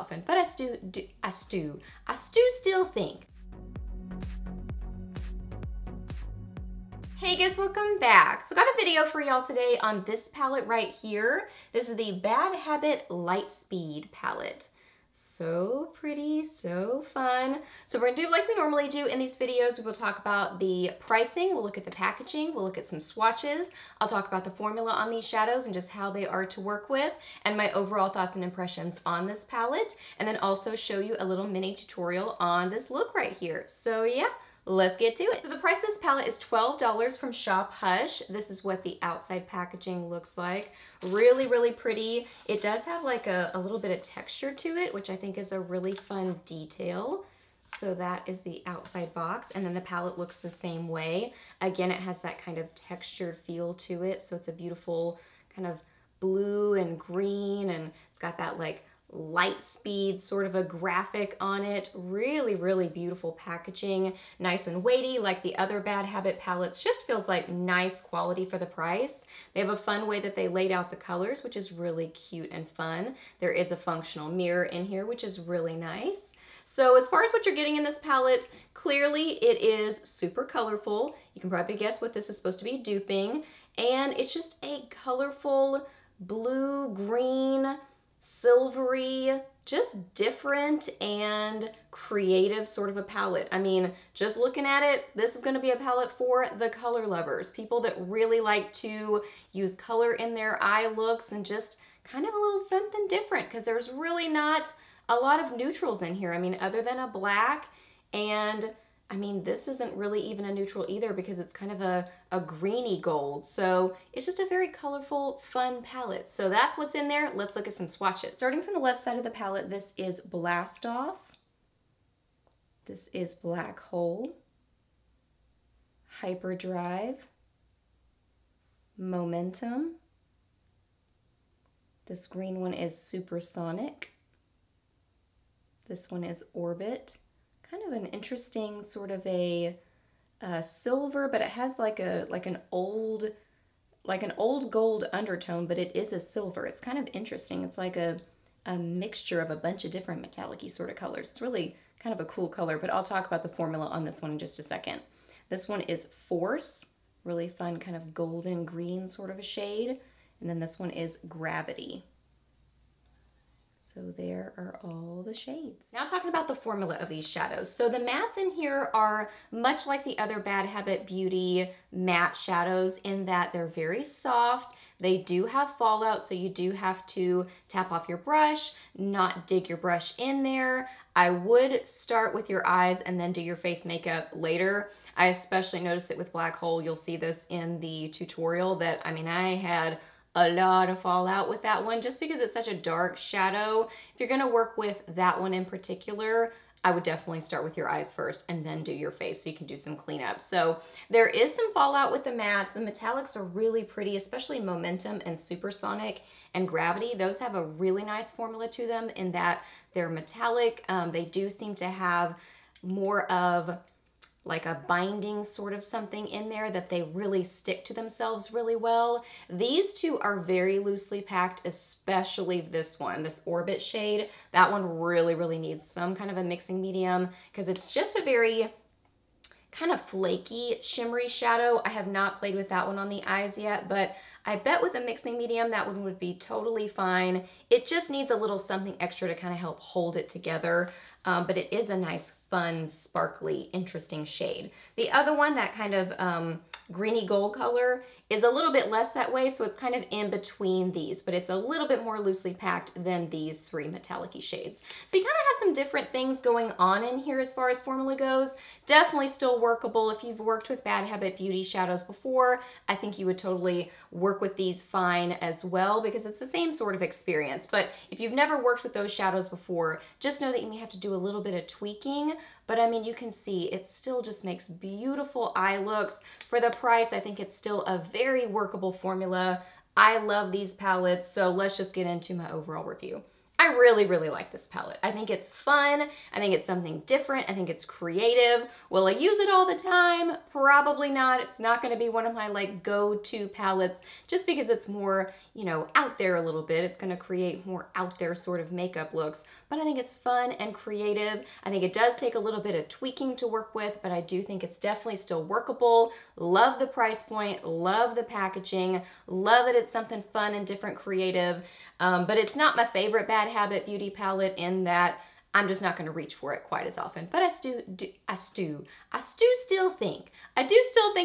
often, but I still think. Hey guys, welcome back. So got a video for y'all today on this palette right here. This is the Bad Habit Lightspeed Palette. So pretty, so fun. So we're gonna do like we normally do in these videos. We will talk about the pricing, we'll look at the packaging, we'll look at some swatches. I'll talk about the formula on these shadows and just how they are to work with, and my overall thoughts and impressions on this palette, and then also show you a little mini tutorial on this look right here. So yeah, let's get to it. So the price of this palette is $12 from Shop Hush. This is what the outside packaging looks like. Really, really pretty. It does have like a little bit of texture to it, which I think is a really fun detail. So that is the outside box, and then the palette looks the same way. Again, it has that kind of textured feel to it, so it's a beautiful kind of blue and green, and it's got that like light speed sort of a graphic on it. Really, really beautiful packaging. Nice and weighty like the other Bad Habit palettes. Just feels like nice quality for the price. They have a fun way that they laid out the colors, which is really cute and fun. There is a functional mirror in here, which is really nice. So as far as what you're getting in this palette, clearly it is super colorful. You can probably guess what this is supposed to be duping. And it's just a colorful blue, green, silvery, just different and creative sort of a palette. I mean, just looking at it, this is going to be a palette for the color lovers, people that really like to use color in their eye looks and just kind of a little something different, because there's really not a lot of neutrals in here. I mean, other than a black, and I mean, this isn't really even a neutral either because it's kind of a greeny gold. So it's just a very colorful, fun palette. So that's what's in there. Let's look at some swatches. Starting from the left side of the palette, this is Blast Off. This is Black Hole, Hyperdrive, Momentum. This green one is Supersonic. This one is Orbit. Kind of an interesting sort of a silver, but it has like an old gold undertone, but it is a silver. It's kind of interesting. It's like a mixture of a bunch of different metallic-y sort of colors. It's really kind of a cool color, but I'll talk about the formula on this one in just a second. This one is Force, really fun kind of golden green sort of a shade. And then this one is Gravity. So there are all the shades. Now talking about the formula of these shadows. So the mattes in here are much like the other Bad Habit Beauty matte shadows in that they're very soft. They do have fallout, so you do have to tap off your brush, not dig your brush in there. I would start with your eyes and then do your face makeup later. I especially noticed it with Black Hole. You'll see this in the tutorial that, I mean, I had a lot of fallout with that one just because it's such a dark shadow. If you're gonna work with that one in particular, I would definitely start with your eyes first and then do your face so you can do some cleanup. So there is some fallout with the mattes. The metallics are really pretty, especially Momentum and Supersonic and Gravity. Those have a really nice formula to them in that they're metallic. They do seem to have more of like a binding sort of something in there that they really stick to themselves really well. These two are very loosely packed, especially this one, this Orbit shade. That one really, really needs some kind of a mixing medium because it's just a very kind of flaky, shimmery shadow. I have not played with that one on the eyes yet, but I bet with a mixing medium, that one would be totally fine. It just needs a little something extra to kind of help hold it together. But it is a nice, fun, sparkly, interesting shade. The other one, that kind of greeny gold color, is a little bit less that way, so it's kind of in between these, but it's a little bit more loosely packed than these three metallic-y shades. So you kind of have some different things going on in here as far as formula goes. Definitely still workable. If you've worked with Bad Habit Beauty shadows before, I think you would totally work with these fine as well because it's the same sort of experience. But if you've never worked with those shadows before, just know that you may have to do a little bit of tweaking. But I mean, you can see it still just makes beautiful eye looks. For the price, I think it's still a very workable formula. I love these palettes, so let's just get into my overall review. I really, really like this palette. I think it's fun. I think it's something different. I think it's creative. Will I use it all the time? Probably not. It's not going to be one of my like go-to palettes just because it's more, you know, out there a little bit. It's going to create more out there sort of makeup looks, but I think it's fun and creative. I think it does take a little bit of tweaking to work with, but I do think it's definitely still workable. Love the price point, love the packaging, love that it's something fun and different, creative. But it's not my favorite Bad Habit beauty palette in that I'm just not going to reach for it quite as often. But I still think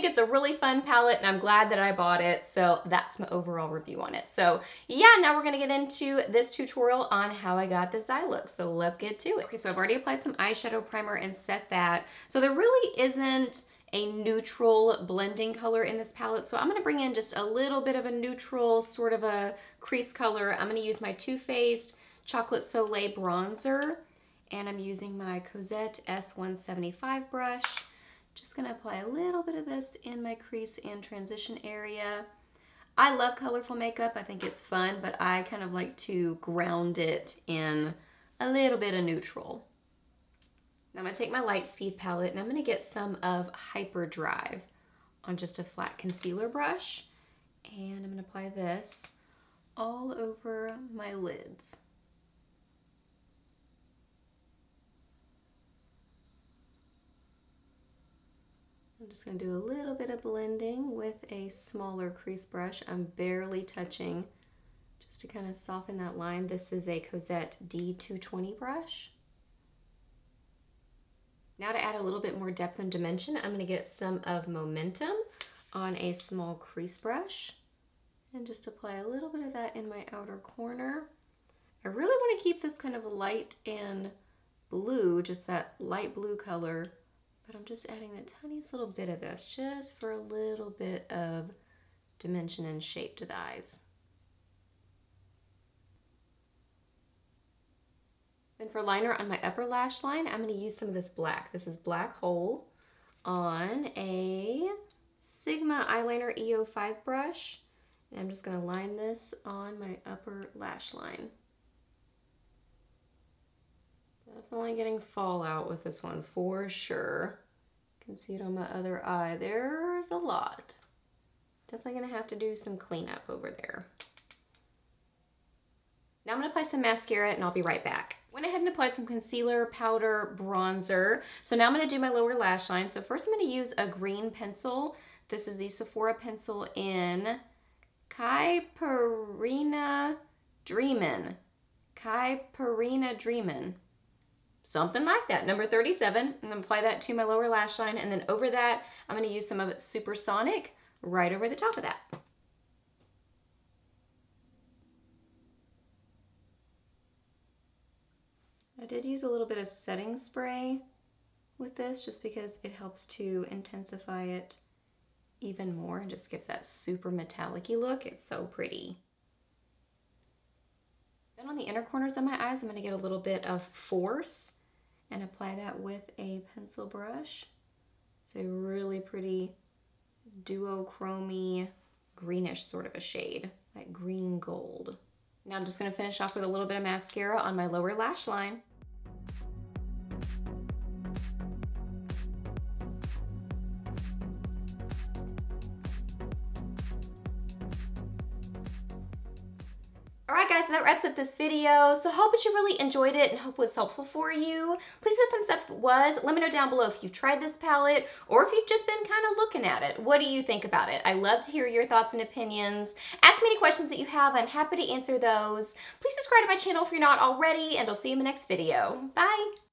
it's a really fun palette, and I'm glad that I bought it. So that's my overall review on it. So yeah, now we're going to get into this tutorial on how I got this eye look. So let's get to it. Okay, so I've already applied some eyeshadow primer and set that. So there really isn't a neutral blending color in this palette. So I'm going to bring in just a little bit of a neutral, sort of a crease color. I'm going to use my Too Faced Chocolate Soleil bronzer, and I'm using my Cozette S175 brush. Just going to apply a little bit of this in my crease and transition area. I love colorful makeup. I think it's fun, but I kind of like to ground it in a little bit of neutral. Now I'm going to take my Lightspeed palette and I'm going to get some of Hyperdrive on just a flat concealer brush. And I'm going to apply this all over my lids. I'm just going to do a little bit of blending with a smaller crease brush. I'm barely touching just to kind of soften that line. This is a Cozette D220 brush. Now to add a little bit more depth and dimension, I'm going to get some of Momentum on a small crease brush and just apply a little bit of that in my outer corner. I really want to keep this kind of light and blue, just that light blue color, but I'm just adding the tiniest little bit of this just for a little bit of dimension and shape to the eyes. Then for liner on my upper lash line, I'm going to use some of this black. This is Black Hole on a Sigma Eyeliner EO5 brush. And I'm just going to line this on my upper lash line. Definitely getting fallout with this one for sure. You can see it on my other eye. There's a lot. Definitely going to have to do some cleanup over there. Now I'm going to apply some mascara and I'll be right back. Went ahead and applied some concealer, powder, bronzer. So now I'm going to do my lower lash line. So first I'm going to use a green pencil. This is the Sephora pencil in Caipirinha Dreamin'. Caipirinha Dreamin'. Something like that, number 37. And then apply that to my lower lash line. And then over that, I'm going to use some of it Supersonic right over the top of that. I did use a little bit of setting spray with this just because it helps to intensify it even more and just gives that super metallic-y look. It's so pretty. Then on the inner corners of my eyes, I'm going to get a little bit of Force and apply that with a pencil brush. It's a really pretty duochrome-y greenish sort of a shade, like green gold. Now I'm just going to finish off with a little bit of mascara on my lower lash line. Alright guys, so that wraps up this video. So hope that you really enjoyed it and hope it was helpful for you. Please do a thumbs up if it was. Let me know down below if you've tried this palette or if you've just been kind of looking at it. What do you think about it? I love to hear your thoughts and opinions. Ask me any questions that you have. I'm happy to answer those. Please subscribe to my channel if you're not already, and I'll see you in the next video. Bye!